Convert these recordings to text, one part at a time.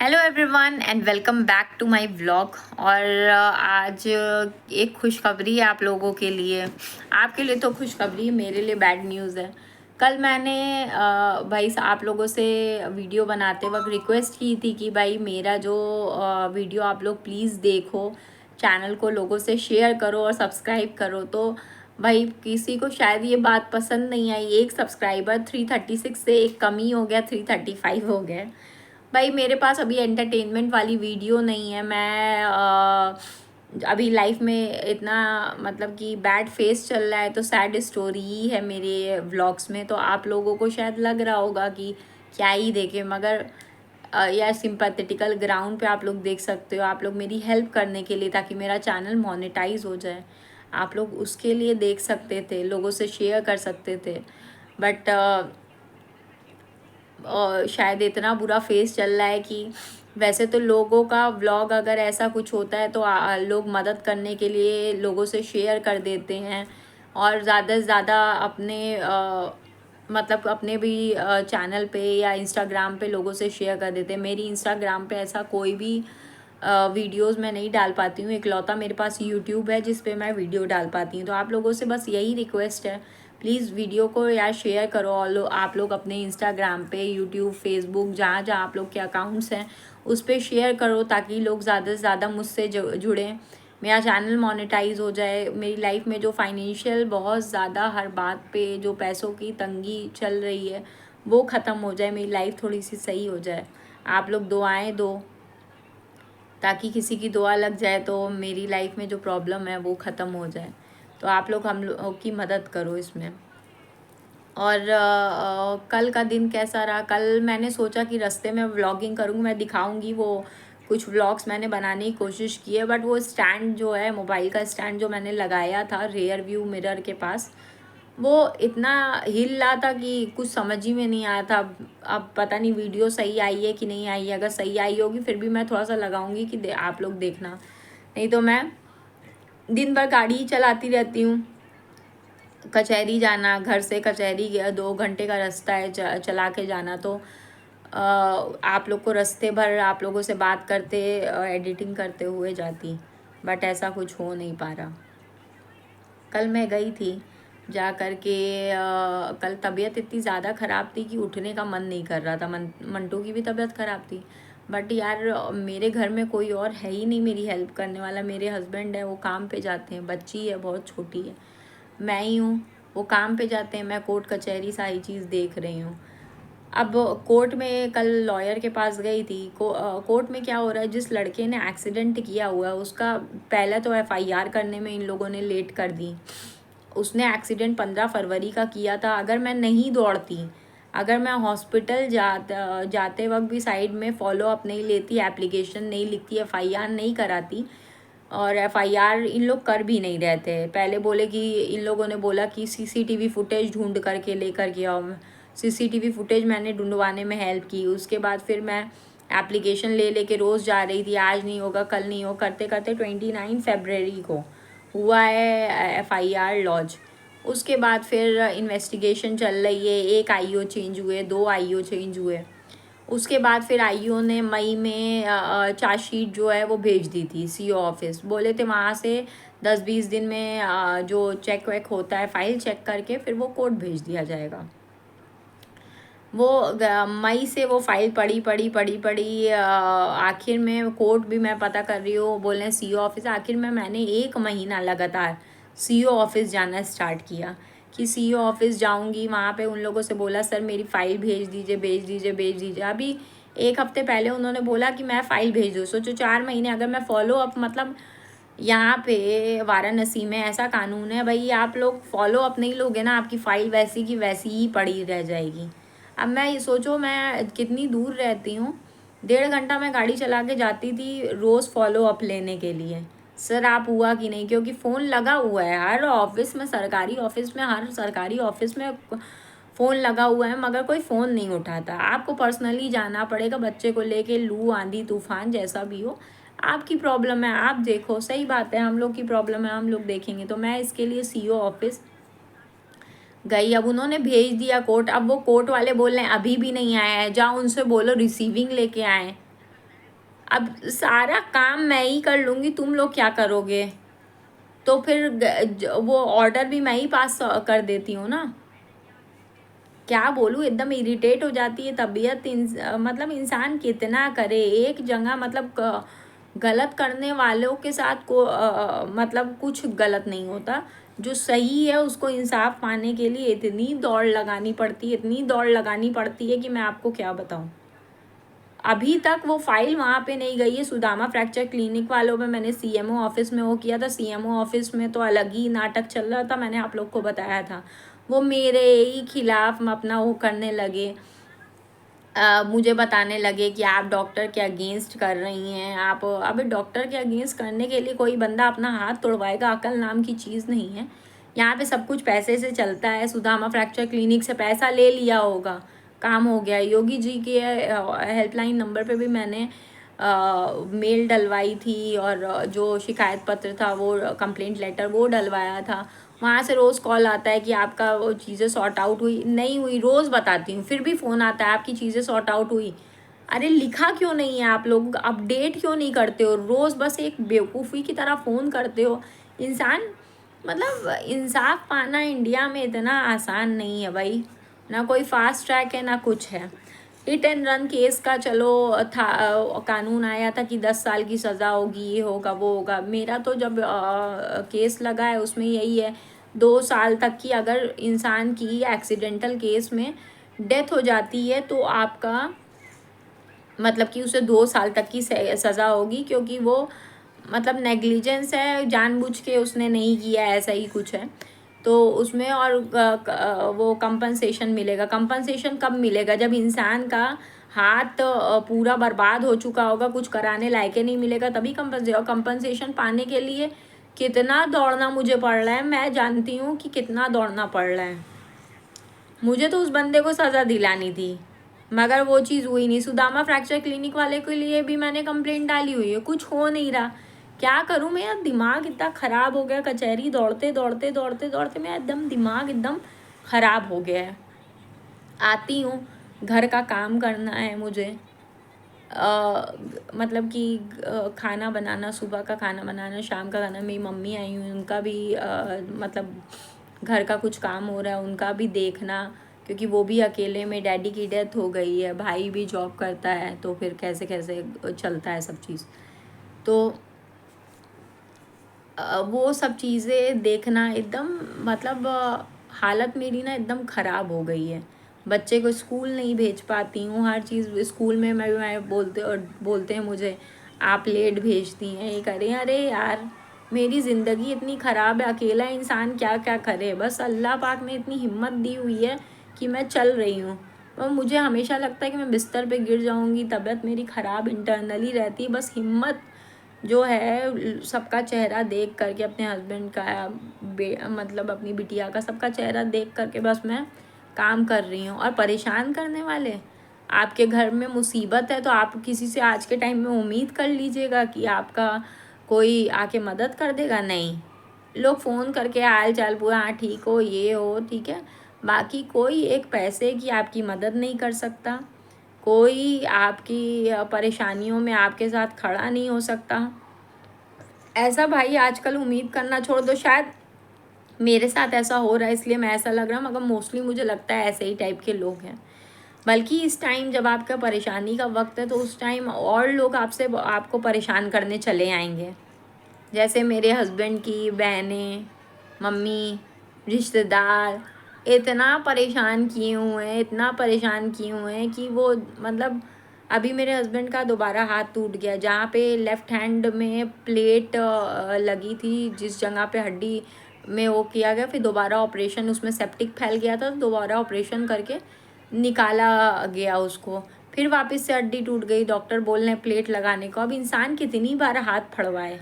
Hello everyone and welcome back to my vlog. और आज एक खुशखबरी है आप लोगों के लिए। आपके लिए तो खुशखबरी, मेरे लिए बैड न्यूज़ है। कल मैंने भाई आप लोगों से वीडियो बनाते वक्त रिक्वेस्ट की थी कि भाई मेरा जो वीडियो आप लोग प्लीज़ देखो, चैनल को लोगों से शेयर करो और सब्सक्राइब करो। तो भाई किसी को शायद ये बात पसंद नहीं आई। एक सब्सक्राइबर 336 से एक कमी हो गया, 335 हो गया। भाई मेरे पास अभी एंटरटेनमेंट वाली वीडियो नहीं है। मैं अभी लाइफ में इतना मतलब कि बैड फेस चल रहा है, तो सैड स्टोरी ही है मेरे व्लॉग्स में। तो आप लोगों को शायद लग रहा होगा कि क्या ही देखे, मगर यार सिंपैथेटिकल ग्राउंड पे आप लोग देख सकते हो। आप लोग मेरी हेल्प करने के लिए, ताकि मेरा चैनल मोनेटाइज हो जाए, आप लोग उसके लिए देख सकते थे, लोगों से शेयर कर सकते थे। बट शायद इतना बुरा फेस चल रहा है कि वैसे तो लोगों का व्लॉग अगर ऐसा कुछ होता है तो लोग मदद करने के लिए लोगों से शेयर कर देते हैं, और ज़्यादा से ज़्यादा अपने मतलब अपने भी चैनल पे या इंस्टाग्राम पे लोगों से शेयर कर देते हैं। मेरी इंस्टाग्राम पे ऐसा कोई भी वीडियोस मैं नहीं डाल पाती हूँ। इकलौता मेरे पास यूट्यूब है जिस पे मैं वीडियो डाल पाती हूँ। तो आप लोगों से बस यही रिक्वेस्ट है, प्लीज़ वीडियो को यार शेयर करो। और आप लोग अपने इंस्टाग्राम पे, यूट्यूब, फेसबुक, जहाँ जहाँ आप लोग के अकाउंट्स हैं उस पर शेयर करो, ताकि लोग ज़्यादा से ज़्यादा मुझसे जुड़ें, मेरा चैनल मोनेटाइज हो जाए। मेरी लाइफ में जो फाइनेंशियल बहुत ज़्यादा हर बात पे जो पैसों की तंगी चल रही है वो ख़त्म हो जाए, मेरी लाइफ थोड़ी सी सही हो जाए। आप लोग दुआएं दो, ताकि किसी की दुआ लग जाए तो मेरी लाइफ में जो प्रॉब्लम है वो ख़त्म हो जाए। तो आप लोग हम लोग की मदद करो इसमें। और कल का दिन कैसा रहा? कल मैंने सोचा कि रास्ते में व्लॉगिंग करूँगी, मैं दिखाऊंगी वो कुछ व्लॉग्स मैंने बनाने की कोशिश की है। बट वो स्टैंड जो है, मोबाइल का स्टैंड जो मैंने लगाया था रियर व्यू मिरर के पास, वो इतना हिल रहा था कि कुछ समझ ही में नहीं आया था। अब पता नहीं वीडियो सही आई है कि नहीं आई है। अगर सही आई होगी फिर भी मैं थोड़ा सा लगाऊंगी कि आप लोग देखना। नहीं तो मैं दिन भर गाड़ी ही चलाती रहती हूँ। कचहरी जाना, घर से कचहरी 2 घंटे का रास्ता है चला के जाना। तो आप लोग को रास्ते भर आप लोगों से बात करते, एडिटिंग करते हुए जाती, बट ऐसा कुछ हो नहीं पा रहा। कल मैं गई थी जा कर के, कल तबीयत इतनी ज़्यादा ख़राब थी कि उठने का मन नहीं कर रहा था। मंटू की भी तबीयत ख़राब थी। बट यार मेरे घर में कोई और है ही नहीं मेरी हेल्प करने वाला। मेरे हस्बैंड है, वो काम पे जाते हैं, बच्ची है बहुत छोटी है, मैं ही हूँ। वो काम पे जाते हैं, मैं कोर्ट कचहरी सारी चीज़ देख रही हूँ। अब कोर्ट में कल लॉयर के पास गई थी। कोर्ट में क्या हो रहा है, जिस लड़के ने एक्सीडेंट किया हुआ है उसका पहले तो एफआईआर करने में इन लोगों ने लेट कर दी। उसने एक्सीडेंट 15 फरवरी का किया था। अगर मैं नहीं दौड़ती, अगर मैं हॉस्पिटल जाते वक्त भी साइड में फॉलो अप नहीं लेती, एप्लीकेशन नहीं लिखती, एफआईआर नहीं कराती, और एफआईआर इन लोग कर भी नहीं रहे थे। पहले बोले कि इन लोगों ने बोला कि सीसीटीवी फुटेज ढूंढ करके लेकर के आओ। सीसीटीवी फुटेज मैंने ढूंढवाने में हेल्प की। उसके बाद फिर मैं एप्लीकेशन ले लेके रोज़ जा रही थी, आज नहीं होगा कल नहीं हो, करते करते 29 फरवरी को हुआ है एफआईआर लॉन्च। उसके बाद फिर इन्वेस्टिगेशन चल रही है। एक आईओ चेंज हुए, 2 आईओ चेंज हुए। उसके बाद फिर आईओ ने मई में चार्जशीट जो है वो भेज दी थी सीओ ऑफिस। बोले थे वहाँ से 10-20 दिन में जो चेक वेक होता है फाइल चेक करके फिर वो कोर्ट भेज दिया जाएगा। वो मई से वो फाइल पड़ी आखिर में कोर्ट भी मैं पता कर रही हूँ, बोल रहे हैं सीओ ऑफिस। आखिर में मैंने 1 महीना लगातार सीओ ऑफिस जाना स्टार्ट किया कि सीओ ऑफिस जाऊँगी। वहाँ पे उन लोगों से बोला सर मेरी फ़ाइल भेज दीजिए, भेज दीजिए, भेज दीजिए। अभी 1 हफ्ते पहले उन्होंने बोला कि मैं फ़ाइल भेज दूँ। सोचो 4 महीने अगर मैं फॉलो अप, मतलब यहाँ पे वाराणसी में ऐसा कानून है भाई, आप लोग फॉलो अप नहीं लोगे ना, आपकी फ़ाइल वैसी की वैसी ही पड़ी रह जाएगी। अब मैं ये सोचो मैं कितनी दूर रहती हूँ, 1.5 घंटा मैं गाड़ी चला के जाती थी रोज़ फॉलो अप लेने के लिए। सर आप हुआ कि नहीं, क्योंकि फ़ोन लगा हुआ है हर ऑफिस में, सरकारी ऑफिस में, हर सरकारी ऑफिस में फ़ोन लगा हुआ है, मगर कोई फ़ोन नहीं उठाता। आपको पर्सनली जाना पड़ेगा बच्चे को लेके, लू आंधी तूफान जैसा भी हो। आपकी प्रॉब्लम है आप देखो, सही बात है, हम लोग की प्रॉब्लम है हम लोग देखेंगे। तो मैं इसके लिए सीओ ऑफिस गई। अब उन्होंने भेज दिया कोर्ट। अब वो कोर्ट वाले बोल रहे हैं अभी भी नहीं आया है, जाओ उनसे बोलो रिसीविंग लेके आए। अब सारा काम मैं ही कर लूँगी, तुम लोग क्या करोगे? तो फिर वो ऑर्डर भी मैं ही पास कर देती हूँ ना। क्या बोलूँ, एकदम इरिटेट हो जाती है तबीयत। मतलब इंसान कितना करे एक जगह, मतलब गलत करने वालों के साथ मतलब कुछ गलत नहीं होता। जो सही है उसको इंसाफ पाने के लिए इतनी दौड़ लगानी पड़ती है, इतनी दौड़ लगानी पड़ती है कि मैं आपको क्या बताऊँ। अभी तक वो फाइल वहाँ पे नहीं गई है। सुदामा फ्रैक्चर क्लिनिक वालों में मैंने सीएमओ ऑफिस में वो किया था। सीएमओ ऑफिस में तो अलग ही नाटक चल रहा था, मैंने आप लोग को बताया था। वो मेरे ही खिलाफ अपना वो करने लगे, मुझे बताने लगे कि आप डॉक्टर के अगेंस्ट कर रही हैं। आप अबे डॉक्टर के अगेंस्ट करने के लिए कोई बंदा अपना हाथ तोड़वाएगा? अकल नाम की चीज़ नहीं है यहाँ पे। सब कुछ पैसे से चलता है। सुदामा फ्रैक्चर क्लिनिक से पैसा ले लिया होगा, काम हो गया। योगी जी के हेल्पलाइन नंबर पे भी मैंने मेल डलवाई थी, और जो शिकायत पत्र था वो कंप्लेंट लेटर वो डलवाया था। वहाँ से रोज़ कॉल आता है कि आपका वो चीज़ें सॉर्ट आउट हुई नहीं हुई, रोज़ बताती हूँ, फिर भी फ़ोन आता है आपकी चीज़ें सॉर्ट आउट हुई। अरे लिखा क्यों नहीं है आप लोग? अपडेट क्यों नहीं करते हो? रोज़ बस एक बेवकूफ़ी की तरह फ़ोन करते हो। इंसान, मतलब इंसाफ पाना इंडिया में इतना आसान नहीं है भाई। ना कोई फास्ट ट्रैक है ना कुछ है। हिट एंड रन केस का चलो था, कानून आया था कि 10 साल की सज़ा होगी, ये होगा वो होगा। मेरा तो जब केस लगा है उसमें यही है, 2 साल तक की अगर इंसान की एक्सीडेंटल केस में डेथ हो जाती है तो आपका मतलब कि उसे 2 साल तक की सज़ा होगी, क्योंकि वो मतलब नेग्लिजेंस है, जानबूझ के उसने नहीं किया, ऐसा ही कुछ है। तो उसमें और वो कंपनसेशन मिलेगा। कंपनसेशन कब मिलेगा? जब इंसान का हाथ पूरा बर्बाद हो चुका होगा, कुछ कराने लायक नहीं मिलेगा, तभी कंपनसेशन। और कंपनसेशन पाने के लिए कितना दौड़ना मुझे पड़ रहा है, मैं जानती हूँ कि कितना दौड़ना पड़ रहा है। मुझे तो उस बंदे को सज़ा दिलानी थी, मगर वो चीज़ हुई नहीं। सुदामा फ्रैक्चर क्लिनिक वाले के लिए भी मैंने कंप्लेंट डाली हुई है, कुछ हो नहीं रहा। क्या करूँ मैं? यार दिमाग इतना ख़राब हो गया, कचहरी दौड़ते दौड़ते दौड़ते दौड़ते मैं एकदम दिमाग एकदम ख़राब हो गया है। आती हूँ, घर का काम करना है मुझे, मतलब कि खाना बनाना, सुबह का खाना बनाना, शाम का खाना। मेरी मम्मी आई हुई, उनका भी मतलब घर का कुछ काम हो रहा है, उनका भी देखना, क्योंकि वो भी अकेले में, डैडी की डेथ हो गई है, भाई भी जॉब करता है, तो फिर कैसे कैसे चलता है सब चीज़। तो वो सब चीज़ें देखना एकदम, मतलब हालत मेरी ना एकदम ख़राब हो गई है। बच्चे को स्कूल नहीं भेज पाती हूँ, हर चीज़ स्कूल में मैं बोलते हैं मुझे आप लेट भेजती हैं, ये करें। अरे यार मेरी ज़िंदगी इतनी ख़राब है, अकेला इंसान क्या क्या करे। बस अल्लाह पाक ने इतनी हिम्मत दी हुई है कि मैं चल रही हूँ। और मुझे हमेशा लगता है कि मैं बिस्तर पे गिर जाऊँगी, तबीयत मेरी ख़राब इंटरनली रहती है। बस हिम्मत जो है सबका चेहरा देख करके, अपने हस्बैंड का, मतलब अपनी बिटिया का, सबका चेहरा देख करके बस मैं काम कर रही हूँ। और परेशान करने वाले, आपके घर में मुसीबत है तो आप किसी से आज के टाइम में उम्मीद कर लीजिएगा कि आपका कोई आके मदद कर देगा? नहीं। लोग फ़ोन करके हाल चाल पूरा, हाँ ठीक हो, ये हो, ठीक है। बाकी कोई एक पैसे की आपकी मदद नहीं कर सकता, कोई आपकी परेशानियों में आपके साथ खड़ा नहीं हो सकता। ऐसा भाई आजकल उम्मीद करना छोड़ दो। शायद मेरे साथ ऐसा हो रहा है इसलिए मैं ऐसा लग रहा है, मगर मोस्टली मुझे लगता है ऐसे ही टाइप के लोग हैं। बल्कि इस टाइम जब आपका परेशानी का वक्त है तो उस टाइम और लोग आपको परेशान करने चले आएंगे। जैसे मेरे हस्बैंड की बहनें, मम्मी, रिश्तेदार इतना परेशान किए हुए हैं, इतना परेशान किए हुए हैं कि वो, मतलब अभी मेरे हस्बैंड का दोबारा हाथ टूट गया, जहाँ पे लेफ़्ट हैंड में प्लेट लगी थी, जिस जगह पे हड्डी में वो किया गया, फिर दोबारा ऑपरेशन, उसमें सेप्टिक फैल गया था तो दोबारा ऑपरेशन करके निकाला गया उसको। फिर वापस से हड्डी टूट गई, डॉक्टर बोल रहे हैं प्लेट लगाने को। अब इंसान कितनी बार हाथ फड़वाए?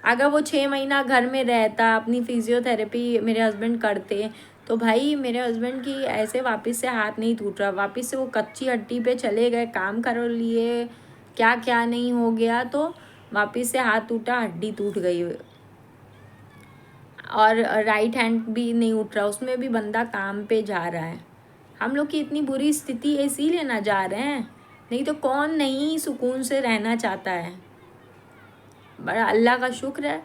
अगर वो 6 महीना घर में रहता, अपनी फिजियोथेरेपी मेरे हस्बैंड करते, तो भाई मेरे हस्बैंड की ऐसे वापस से हाथ नहीं टूट रहा, वापस से वो कच्ची हड्डी पे चले गए, काम कर लिए, क्या क्या नहीं हो गया, तो वापस से हाथ टूटा, हड्डी टूट गई। और राइट हैंड भी नहीं उठ रहा, उसमें भी बंदा काम पे जा रहा है। हम लोग की इतनी बुरी स्थिति है इसीलिए ना जा रहे हैं। नहीं तो कौन नहीं सुकून से रहना चाहता है। बड़ा अल्लाह का शुक्र है।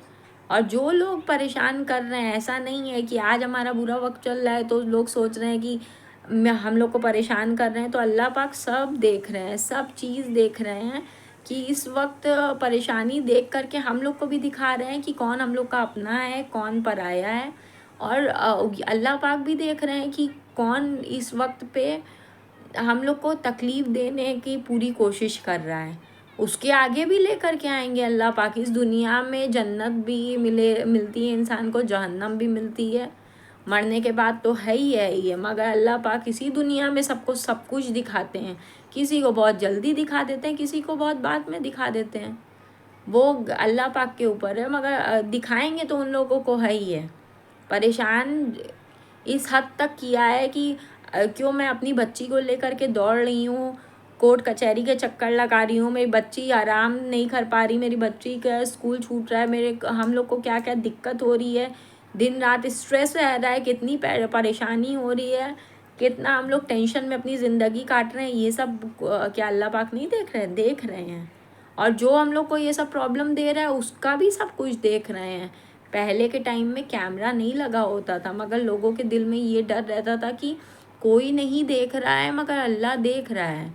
और जो लोग परेशान कर रहे हैं, ऐसा नहीं है कि आज हमारा बुरा वक्त चल रहा है तो लोग सोच रहे हैं कि हम लोग को परेशान कर रहे हैं, तो अल्लाह पाक सब देख रहे हैं, सब चीज़ देख रहे हैं कि इस वक्त परेशानी देख करके हम लोग को भी दिखा रहे हैं कि कौन हम लोग का अपना है, कौन पराया है। और अल्लाह पाक भी देख रहे हैं कि कौन इस वक्त पे हम लोग को तकलीफ़ देने की पूरी कोशिश कर रहा है। उसके आगे भी लेकर के आएंगे अल्लाह पाक। इस दुनिया में जन्नत भी मिलती है इंसान को, जहन्नम भी मिलती है, मरने के बाद तो है ही है। मगर अल्लाह पाक इसी दुनिया में सबको सब कुछ दिखाते हैं। किसी को बहुत जल्दी दिखा देते हैं, किसी को बहुत बाद में दिखा देते हैं, वो अल्लाह पाक के ऊपर है। मगर दिखाएंगे तो उन लोगों को है ही है। परेशान इस हद तक किया है कि क्यों मैं अपनी बच्ची को लेकर के दौड़ रही हूँ, कोर्ट कचहरी के चक्कर लगा रही हूँ, मेरी बच्ची आराम नहीं कर पा रही, मेरी बच्ची का स्कूल छूट रहा है, हम लोग को क्या क्या दिक्कत हो रही है, दिन रात स्ट्रेस रह रहा है, कितनी परेशानी हो रही है, कितना हम लोग टेंशन में अपनी ज़िंदगी काट रहे हैं। ये सब क्या अल्लाह पाक नहीं देख रहे हैं? देख रहे हैं। और जो हम लोग को ये सब प्रॉब्लम दे रहा है उसका भी सब कुछ देख रहे हैं। पहले के टाइम में कैमरा नहीं लगा होता था, मगर लोगों के दिल में ये डर रहता था कि कोई नहीं देख रहा है मगर अल्लाह देख रहा है।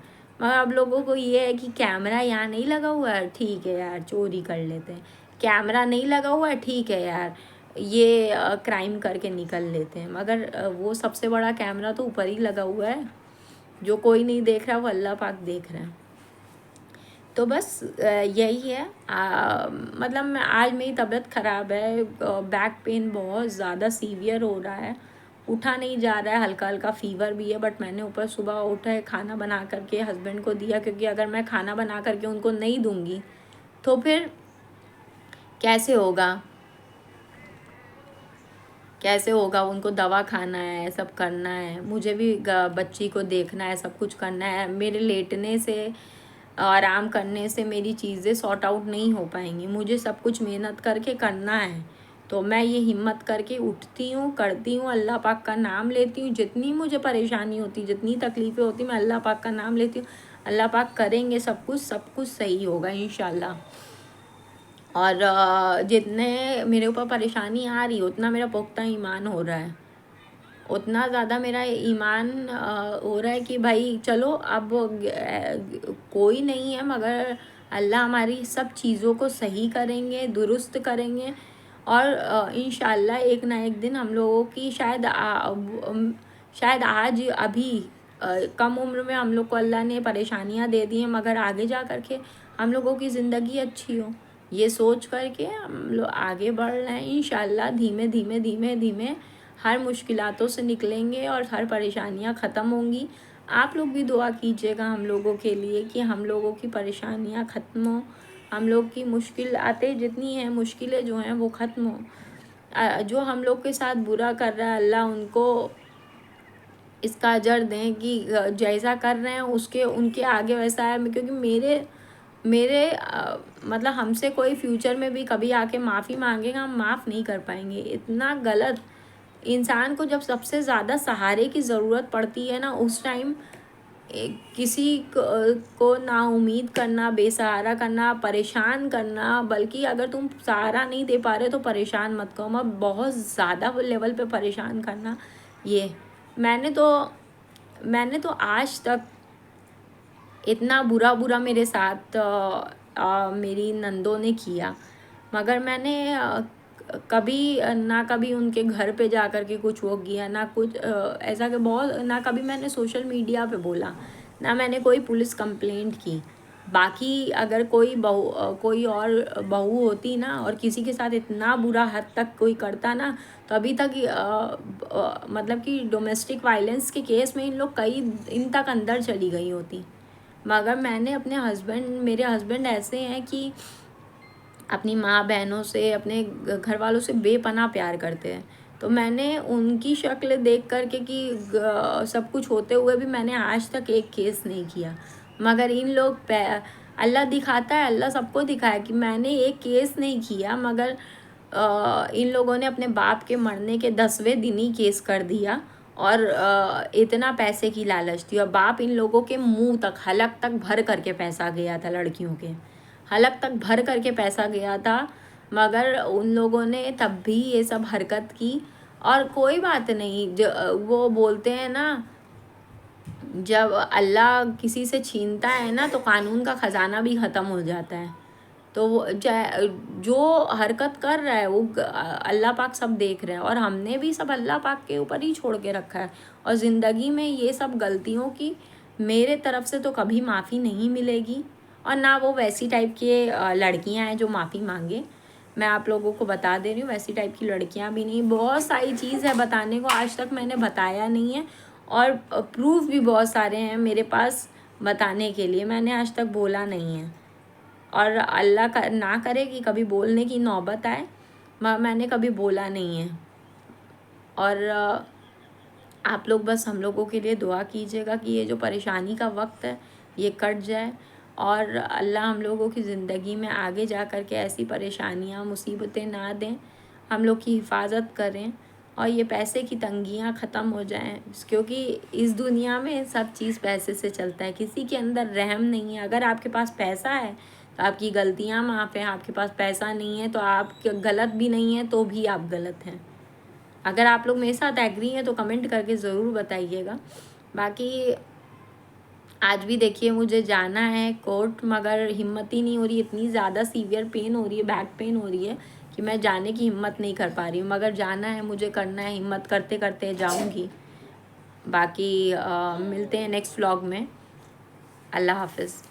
मगर अब लोगों को ये है कि कैमरा यहाँ नहीं लगा हुआ है, ठीक है यार चोरी कर लेते हैं। कैमरा नहीं लगा हुआ है, ठीक है यार ये क्राइम करके निकल लेते हैं। मगर वो सबसे बड़ा कैमरा तो ऊपर ही लगा हुआ है, जो कोई नहीं देख रहा वो अल्लाह पाक देख रहे हैं। तो बस यही है। मतलब आज मेरी तबीयत ख़राब है, बैक पेन बहुत ज़्यादा सीवियर हो रहा है, उठा नहीं जा रहा है, हल्का हल्का फीवर भी है। बट मैंने ऊपर सुबह उठा खाना बना करके हस्बैंड को दिया, क्योंकि अगर मैं खाना बना करके उनको नहीं दूंगी तो फिर कैसे होगा, कैसे होगा। उनको दवा खाना है, सब करना है, मुझे भी बच्ची को देखना है, सब कुछ करना है। मेरे लेटने से आराम करने से मेरी चीज़ें सॉर्ट आउट नहीं हो पाएंगी, मुझे सब कुछ मेहनत करके करना है। तो मैं ये हिम्मत करके उठती हूँ, करती हूँ, अल्लाह पाक का नाम लेती हूँ। जितनी मुझे परेशानी होती, जितनी तकलीफ़ें होती, मैं अल्लाह पाक का नाम लेती हूँ। अल्लाह पाक करेंगे, सब कुछ सही होगा इंशाल्लाह। और जितने मेरे ऊपर परेशानी आ रही है उतना मेरा पुख्ता ईमान हो रहा है, उतना ज़्यादा मेरा ईमान हो रहा है कि भाई चलो अब कोई नहीं है मगर अल्लाह हमारी सब चीज़ों को सही करेंगे, दुरुस्त करेंगे। और इंशाल्लाह एक ना एक दिन हम लोगों की शायद आज अभी कम उम्र में हम लोग को अल्लाह ने परेशानियां दे दी हैं, मगर आगे जा कर के हम लोगों की ज़िंदगी अच्छी हो, ये सोच करके हम लोग आगे बढ़ रहे हैं। इंशाल्लाह धीमे धीमे धीमे धीमे हर मुश्किलातों से निकलेंगे और हर परेशानियां ख़त्म होंगी। आप लोग भी दुआ कीजिएगा हम लोगों के लिए कि हम लोगों की परेशानियां ख़त्म हो, हम लोग की मुश्किलातें जितनी हैं, मुश्किलें जो हैं वो ख़त्म हो। जो हम लोग के साथ बुरा कर रहा है अल्लाह उनको इसका अजर दें कि जैसा कर रहे हैं उसके उनके आगे वैसा है। क्योंकि मेरे मतलब हमसे कोई फ्यूचर में भी कभी आके माफ़ी मांगेगा, हम माफ़ नहीं कर पाएंगे। इतना गलत इंसान को जब सबसे ज़्यादा सहारे की ज़रूरत पड़ती है ना, उस टाइम किसी को ना उम्मीद करना, बेसहारा करना, परेशान करना। बल्कि अगर तुम सहारा नहीं दे पा रहे तो परेशान मत करो, मत बहुत ज़्यादा लेवल पे परेशान करना। ये मैंने तो आज तक इतना बुरा मेरे साथ मेरी नंदों ने किया, मगर मैंने कभी उनके घर पे जा कर के कुछ वो किया ना, कुछ ऐसा कि बहुत ना कभी मैंने सोशल मीडिया पे बोला, ना मैंने कोई पुलिस कंप्लेंट की। बाकी अगर कोई और बहू होती ना और किसी के साथ इतना बुरा हद तक कोई करता ना, तो अभी तक मतलब कि डोमेस्टिक वायलेंस के केस में इन तक अंदर चली गई होती। मगर मैंने मेरे हस्बैंड ऐसे हैं कि अपनी माँ बहनों से, अपने घर वालों से बेपनाह प्यार करते हैं। तो मैंने उनकी शक्ल देख करके कि सब कुछ होते हुए भी मैंने आज तक एक केस नहीं किया। मगर इन लोग अल्लाह दिखाता है, अल्लाह सबको दिखाया कि मैंने एक केस नहीं किया, मगर इन लोगों ने अपने बाप के मरने के 10वें दिन ही केस कर दिया और इतना पैसे की लालच थी। और बाप इन लोगों के मुंह तक, हलक तक भर करके पैसा गया था, लड़कियों के हलक तक भर करके पैसा गया था, मगर उन लोगों ने तब भी ये सब हरकत की। और कोई बात नहीं, जो वो बोलते हैं ना, जब अल्लाह किसी से छीनता है ना तो कानून का ख़जाना भी ख़त्म हो जाता है। तो वो जो हरकत कर रहा है वो अल्लाह पाक सब देख रहे हैं, और हमने भी सब अल्लाह पाक के ऊपर ही छोड़ के रखा है। और ज़िंदगी में ये सब गलतियों की मेरे तरफ से तो कभी माफ़ी नहीं मिलेगी, और ना वो वैसी टाइप के लड़कियां हैं जो माफ़ी मांगे। मैं आप लोगों को बता दे रही हूँ, वैसी टाइप की लड़कियां भी नहीं। बहुत सारी चीज़ है बताने को, आज तक मैंने बताया नहीं है, और प्रूफ भी बहुत सारे हैं मेरे पास बताने के लिए, मैंने आज तक बोला नहीं है। और अल्लाह का ना करे कि कभी बोलने की नौबत आए, मैंने कभी बोला नहीं है। और आप लोग बस हम लोगों के लिए दुआ कीजिएगा कि ये जो परेशानी का वक्त है ये कट जाए, और अल्लाह हम लोगों की ज़िंदगी में आगे जा कर के ऐसी परेशानियां, मुसीबतें ना दें, हम लोग की हिफाजत करें, और ये पैसे की तंगियां ख़त्म हो जाएं। क्योंकि इस दुनिया में सब चीज़ पैसे से चलता है, किसी के अंदर रहम नहीं है। अगर आपके पास पैसा है तो आपकी गलतियां माफ़ हैं, आपके पास पैसा नहीं है तो आप गलत भी नहीं है तो भी आप गलत हैं। अगर आप लोग मेरे साथ एग्री हैं तो कमेंट करके ज़रूर बताइएगा। बाकी आज भी देखिए मुझे जाना है कोर्ट, मगर हिम्मत ही नहीं हो रही, इतनी ज़्यादा सीवियर पेन हो रही है, बैक पेन हो रही है कि मैं जाने की हिम्मत नहीं कर पा रही हूँ। मगर जाना है, मुझे करना है, हिम्मत करते करते जाऊँगी। बाकी मिलते हैं नेक्स्ट व्लॉग में। अल्लाह हाफिज़।